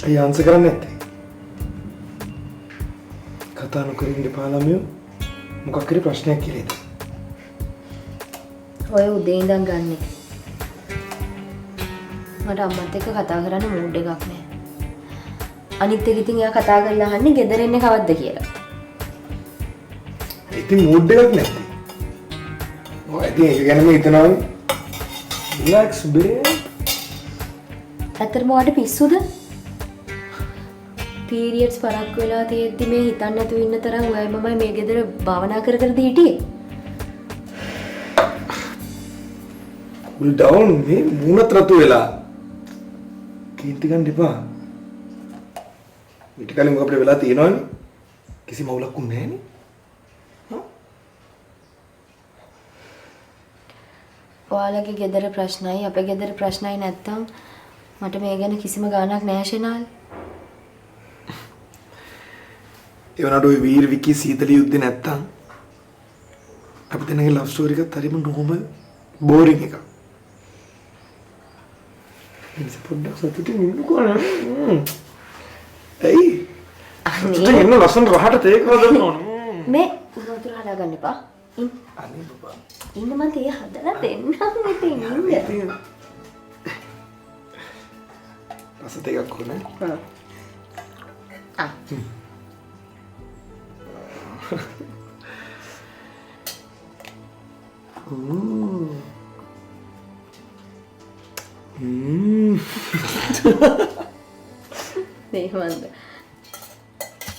අය ආන්සර් කරන්නේ නැත්තේ. කතා නොකරින් ඉඳපා ළමයෝ මොකක් හරි ප්‍රශ්නයක් කියලා හිතේ. ඔය උදේ ඉඳන් ගන්නෙ. මට අම්මත් එක්ක කතා කරන්න මූඩ් එකක් නැහැ. අනිත් එක ඉතින් එයා කතා කරලා අහන්නේ ගෙදර එන්නේ කවද්ද කියලා. ඉතින් මූඩ් එකක් නැත්තේ. ඔය ඉතින් ඒක ගැනම හිතනවා. රිලැක්ස් බේ. ඇත්තටම ඔයාලට පිස්සුද? පීරියඩ්ස් පරක් වෙලා තියෙද්දි මේ හිතන්න නැතුව ඉන්න තරම් ඔයයි මමයි මේ ගෙදර භාවනා කර කරද හිටියේ. cool down මේ මූණත් රතු වෙලා. කීන්ති ගන්න එපා. ඊට කලින් මොකක් අපිට වෙලා තියෙනවනේ. කිසි මවුලක් උන්නේ නැහනේ. ඔයාලගේ ගෙදර ප්‍රශ්නයි අපේ ගෙදර ප්‍රශ්නයි නැත්තම් මට මේ ගැන කිසිම ගාණක් නැහැ ෂෙනාල්. ඒ වුණාට ওই වීර විකී සීතලී යුද්ධේ නැත්තම් අපි දෙන්නගේ ලව් ස්ටෝරි එකත් හරිම නෝමල් බෝරින් එකක්. ඉතින් පොඩ්ඩක් සතුටින් ඉන්නකෝ නේ. එයි. අනේ ඉන්න ලස්සන රහට තේක හදන්න ඕන. මේ වතුර හදා ගන්න එපා. අනේ බබා. ඉන්න මම තේ හදලා දෙන්නම් ඉතින් ඉන්න. රස දෙකක් කොහොනේ? ආ. මේවන්ද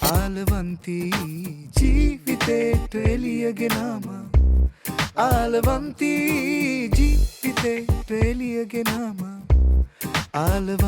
ආලවන්ති ජීවිතේට එළියගෙනම ආලවන්ති ජීවිතේට එළියගෙනම ආලවන්ති